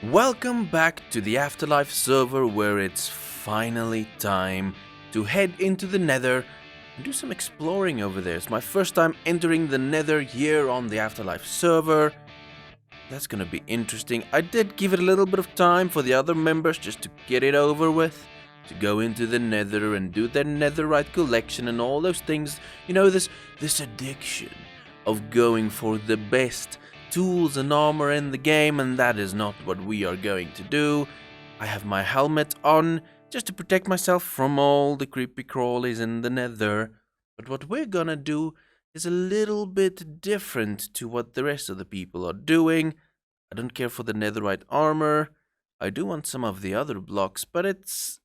Welcome back to the AfterLife server, where it's finally time to head into the Nether and do some exploring over there. It's my first time entering the Nether here on the AfterLife server. That's gonna be interesting. I did give it a little bit of time for the other members just to get it over with, to go into the Nether and do their netherite collection and all those things. You know, this addiction of going for the best tools and armor in the game, and that is not what we are going to do. I have my helmet on just to protect myself from all the creepy crawlies in the Nether. But what we're gonna do is a little bit different to what the rest of the people are doing. I don't care for the netherite armor. I do want some of the other blocks, but it's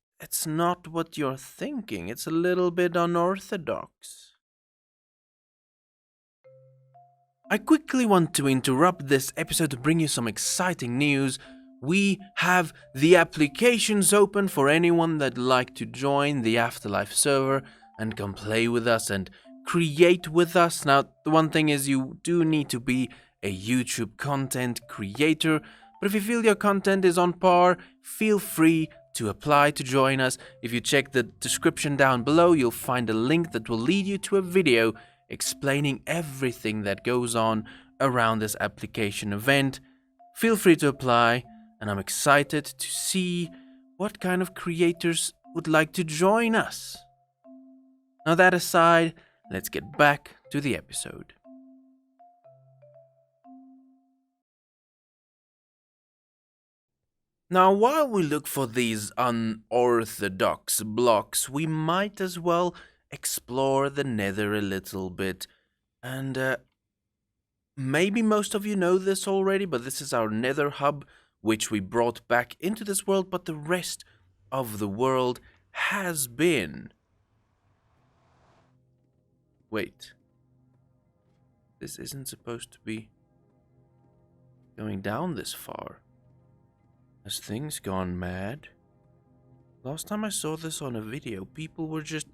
not what you're thinking. It's a little bit unorthodox. I quickly want to interrupt this episode to bring you some exciting news. We have the applications open for anyone that'd like to join the Afterlife server and come play with us and create with us. Now, the one thing is you do need to be a YouTube content creator, but if you feel your content is on par, feel free to apply to join us. If you check the description down below, you'll find a link that will lead you to a video explaining everything that goes on around this application event. Feel free to apply, and I'm excited to see what kind of creators would like to join us. Now that aside, let's get back to the episode. Now, while we look for these unorthodox blocks, we might as well explore the Nether a little bit. And maybe most of you know this already, but this is our Nether Hub, which we brought back into this world, but the rest of the world has been... Wait. This isn't supposed to be going down this far. Has things gone mad? Last time I saw this on a video, people were just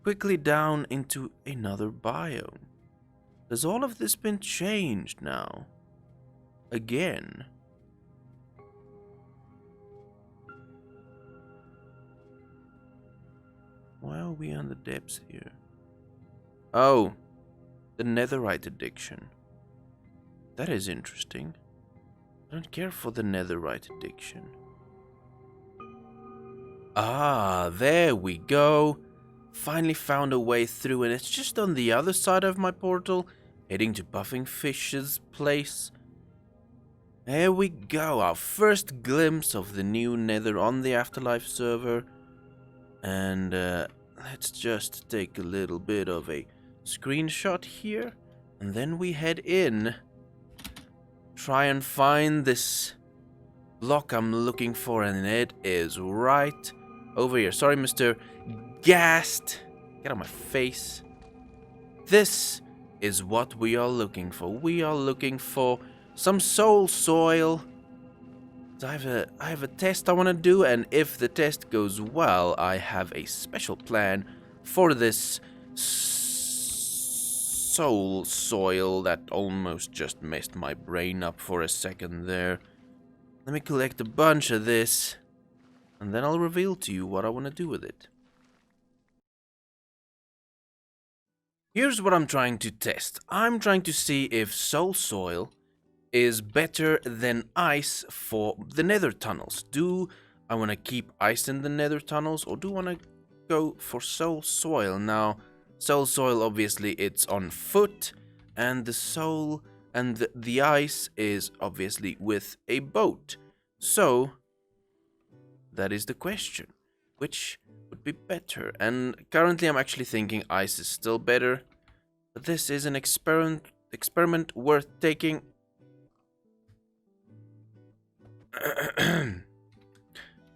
quickly down into another biome. Has all of this been changed now? Again? Why are we on the depths here? Oh, the netherite addiction. That is interesting. I don't care for the netherite addiction. Ah, there we go. Finally found a way through, and it's just on the other side of my portal, heading to Puffing Fish's place. There we go, our first glimpse of the new Nether on the Afterlife server. And let's just take a little bit of a screenshot here, and then we head in. Try and find this block I'm looking for, and it is right over here. Sorry, Mr. Gast. Get out of my face. This is what we are looking for. We are looking for some soul soil. I have a test I want to do, and if the test goes well, I have a special plan for this soul soil that almost just messed my brain up for a second there. Let me collect a bunch of this, and then I'll reveal to you what I want to do with it. Here's what I'm trying to test. I'm trying to see if soul soil is better than ice for the nether tunnels. Do I want to keep ice in the nether tunnels, or do I want to go for soul soil? Now, soul soil, obviously, it's on foot, and the soul and the ice is obviously with a boat. So, that is the question. Which would be better? And currently I'm actually thinking ice is still better. But this is an experiment worth taking.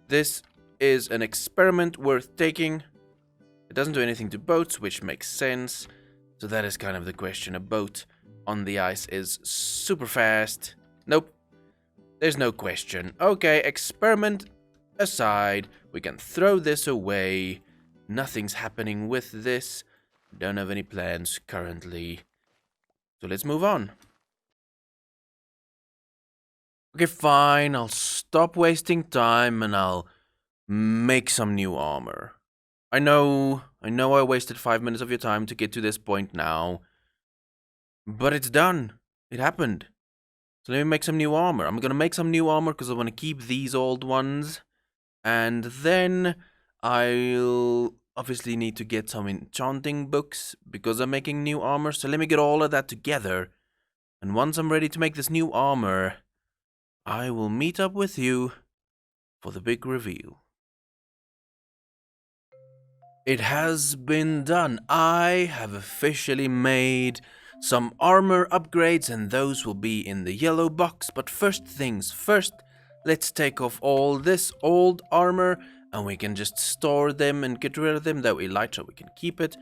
This is an experiment worth taking. It doesn't do anything to boats, which makes sense. So that is kind of the question. A boat on the ice is super fast. Nope. There's no question. Okay, experiment aside. We can throw this away. Nothing's happening with this. Don't have any plans currently. So let's move on. Okay, fine, I'll stop wasting time and I'll make some new armor. I know I wasted 5 minutes of your time to get to this point now, but it's done. It happened. So let me make some new armor. I'm gonna make some new armor because I want to keep these old ones. And then I'll obviously need to get some enchanting books because I'm making new armor. So let me get all of that together. And once I'm ready to make this new armor, I will meet up with you for the big reveal. It has been done. I have officially made some armor upgrades and those will be in the yellow box. But first things first, let's take off all this old armor and we can just store them and get rid of them. That way lighter we can keep it.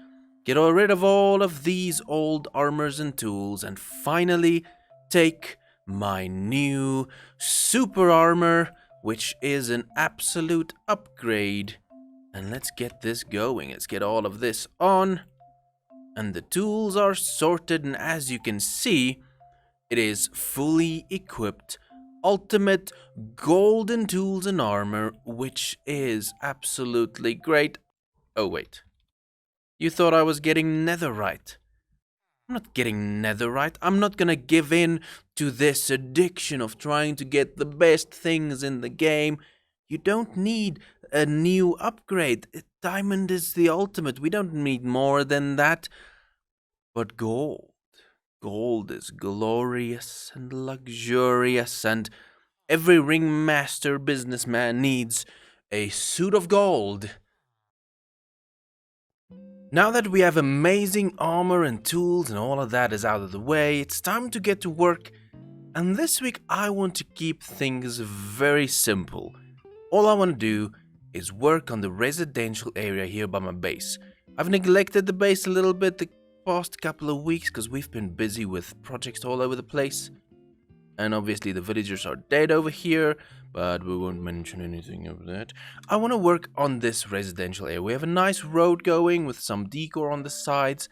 Get rid of all of these old armors and tools and finally take my new super armor, which is an absolute upgrade. And let's get this going. Let's get all of this on. And the tools are sorted, and as you can see, it is fully equipped. Ultimate golden tools and armor, which is absolutely great. Oh, wait. You thought I was getting netherite. I'm not getting netherite. I'm not gonna give in to this addiction of trying to get the best things in the game. You don't need a new upgrade. Diamond is the ultimate. We don't need more than that. But gold. Gold is glorious and luxurious, and every ringmaster businessman needs a suit of gold. Now that we have amazing armor and tools and all of that is out of the way, it's time to get to work. And this week I want to keep things very simple. All I want to do is work on the residential area here by my base. I've neglected the base a little bit the past couple of weeks because we've been busy with projects all over the place. And obviously the villagers are dead over here, but we won't mention anything of that. I want to work on this residential area. We have a nice road going with some decor on the sides.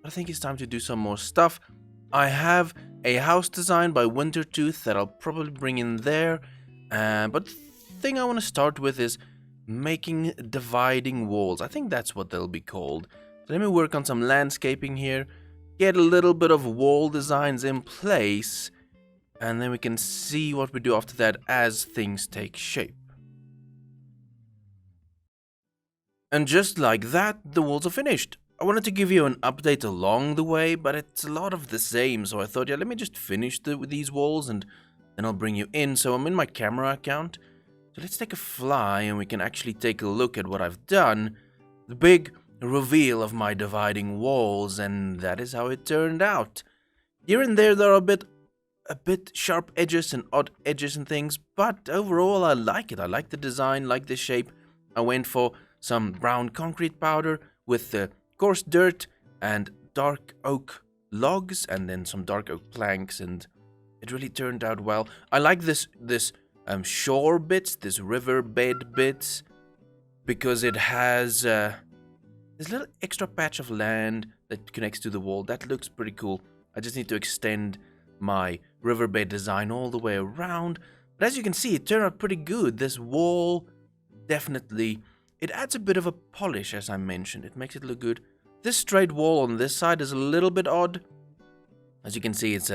I think it's time to do some more stuff. I have a house designed by Wintertooth that I'll probably bring in there. But the thing I want to start with is making dividing walls. I think that's what they'll be called. So let me work on some landscaping here. Get a little bit of wall designs in place. And then we can see what we do after that as things take shape. And just like that, the walls are finished. I wanted to give you an update along the way, but it's a lot of the same, so I thought, yeah, let me just finish these walls and then I'll bring you in. So I'm in my camera account. So let's take a fly and we can actually take a look at what I've done. The big reveal of my dividing walls, and that is how it turned out. Here and there are a bit sharp edges and odd edges and things, but overall I like it. I like the design, like the shape. I went for some brown concrete powder with the coarse dirt and dark oak logs and then some dark oak planks, and it really turned out well. I like this shore bits, this riverbed bits, because it has this little extra patch of land that connects to the wall. That looks pretty cool. I just need to extend my riverbed design all the way around. But as you can see, it turned out pretty good. This wall, definitely, it adds a bit of a polish, as I mentioned. It makes it look good. This straight wall on this side is a little bit odd. As you can see, its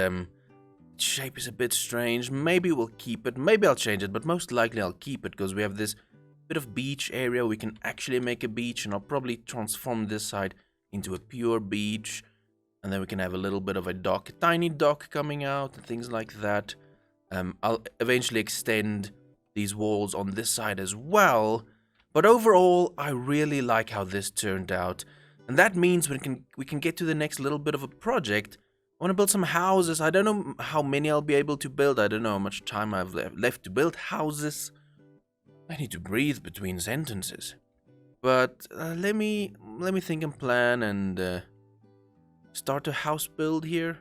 shape is a bit strange. Maybe we'll keep it. Maybe I'll change it, but most likely I'll keep it because we have this bit of beach area. We can actually make a beach, and I'll probably transform this side into a pure beach. And then we can have a little bit of a dock, a tiny dock coming out and things like that. I'll eventually extend these walls on this side as well. But overall, I really like how this turned out. And that means we can get to the next little bit of a project. I want to build some houses. I don't know how many I'll be able to build. I don't know how much time I have left to build houses. I need to breathe between sentences. But let me think and plan and start a house build here,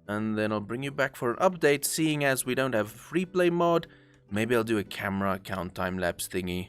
and then I'll bring you back for an update. Seeing as we don't have free play mod, maybe I'll do a camera account time-lapse thingy.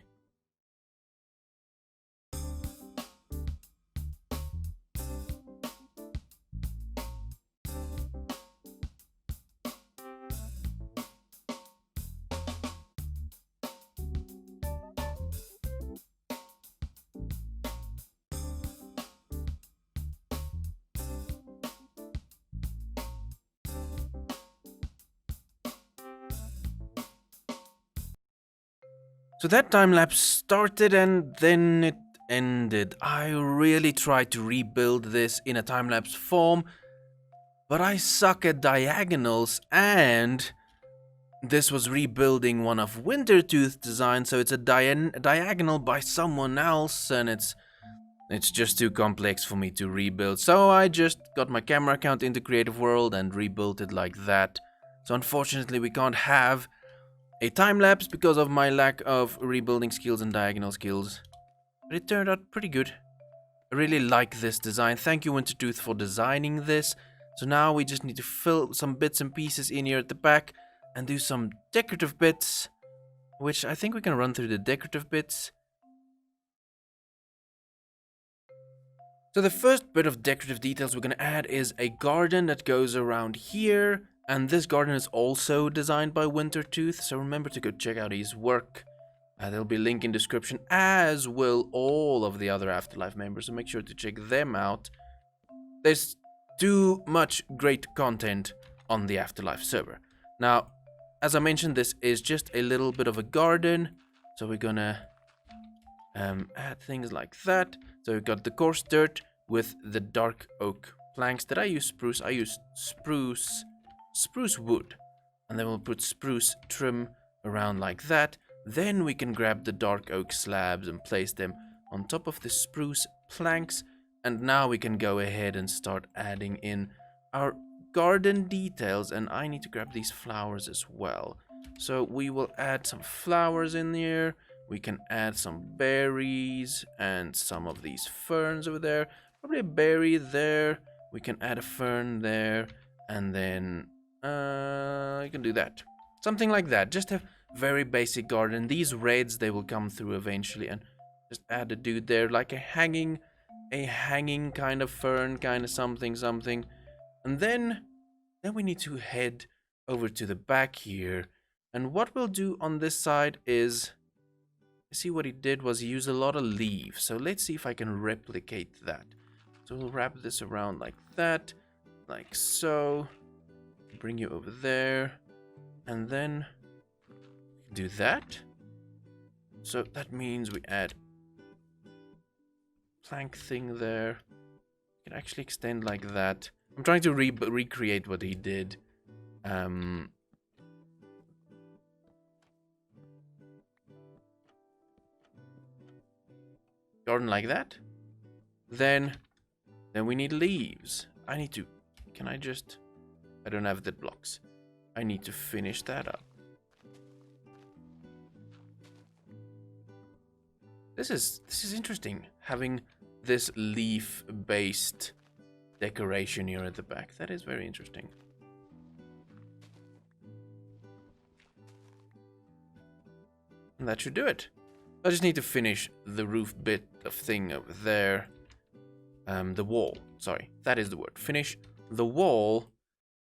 So that time lapse started and then it ended. I really tried to rebuild this in a time lapse form, but I suck at diagonals, and this was rebuilding one of Wintertooth design, so it's a diagonal by someone else, and it's just too complex for me to rebuild. So I just got my camera account into Creative World and rebuilt it like that. So unfortunately we can't have a time lapse because of my lack of rebuilding skills and diagonal skills. But it turned out pretty good. I really like this design. Thank you, Wintertooth, for designing this. So now we just need to fill some bits and pieces in here at the back and do some decorative bits, which I think we can run through the decorative bits. So the first bit of decorative details we're going to add is a garden that goes around here. And this garden is also designed by Wintertooth, so remember to go check out his work. There'll be a link in description, as will all of the other AfterLife members, so make sure to check them out. There's too much great content on the AfterLife server. Now, as I mentioned, this is just a little bit of a garden, so we're gonna add things like that. So we've got the coarse dirt with the dark oak planks. Did I use spruce? I used spruce wood, and then we'll put spruce trim around like that. Then we can grab the dark oak slabs and place them on top of the spruce planks, and now we can go ahead and start adding in our garden details. And I need to grab these flowers as well, so we will add some flowers in here. We can add some berries and some of these ferns over there, probably a berry there. We can add a fern there, and then you can do that. Something like that. Just a very basic garden. These reds, they will come through eventually, and just add a dude there, like a hanging kind of fern, kind of something. And then we need to head over to the back here. And what we'll do on this side is, see what he did was he used a lot of leaves. So let's see if I can replicate that. So we'll wrap this around like that, like so. Bring you over there, and then do that. So that means we add plank thing there. You can actually extend like that. I'm trying to recreate what he did. Garden like that. Then we need leaves. I don't have the blocks. I need to finish that up. This is interesting, having this leaf-based decoration here at the back. That is very interesting. And that should do it. I just need to finish the roof bit of thing over there. The wall. Sorry, that is the word. Finish the wall.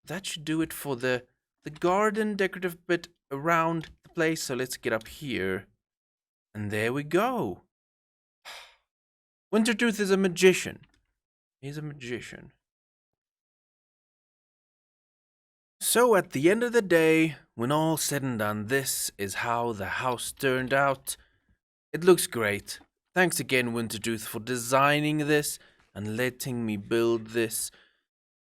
That should do it for the garden decorative bit around the place. So let's get up here. And there we go. Wintertooth is a magician. He's a magician. So at the end of the day, when all said and done, this is how the house turned out. It looks great. Thanks again, Wintertooth, for designing this and letting me build this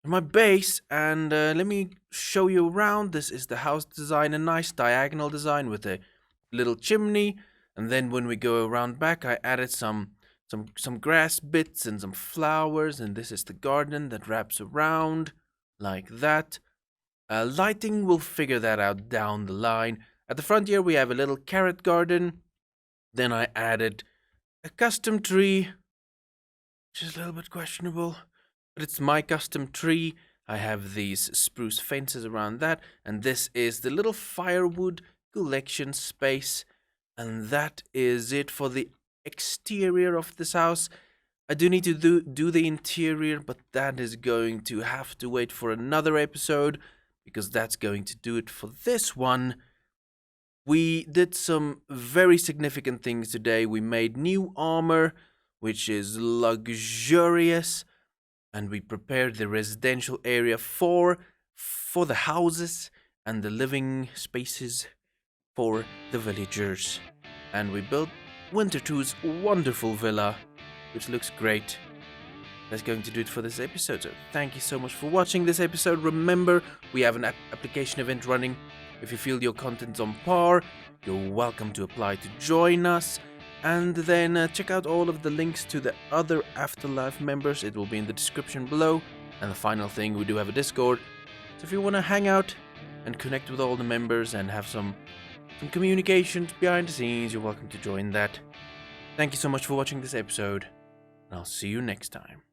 in my base. And let me show you around. This is the house design, a nice diagonal design with a little chimney. And then when we go around back, I added some grass bits and some flowers. And this is the garden that wraps around like that. Lighting, we'll figure that out down the line. At the front here, we have a little carrot garden. Then I added a custom tree, which is a little bit questionable, but it's my custom tree. I have these spruce fences around that, and this is the little firewood collection space. And that is it for the exterior of this house. I do need to do the interior, but that is going to have to wait for another episode, because that's going to do it for this one. We did some very significant things today. We made new armor, which is luxurious, and we prepared the residential area for the houses and the living spaces for the villagers. and we built Wintertooth's wonderful villa, which looks great. That's going to do it for this episode. So thank you so much for watching this episode. Remember, we have an application event running. If you feel your content's on par, you're welcome to apply to join us. And then check out all of the links to the other AfterLife members. It will be in the description below. And the final thing, we do have a Discord. So if you want to hang out and connect with all the members and have some communications behind the scenes, you're welcome to join that. Thank you so much for watching this episode, and I'll see you next time.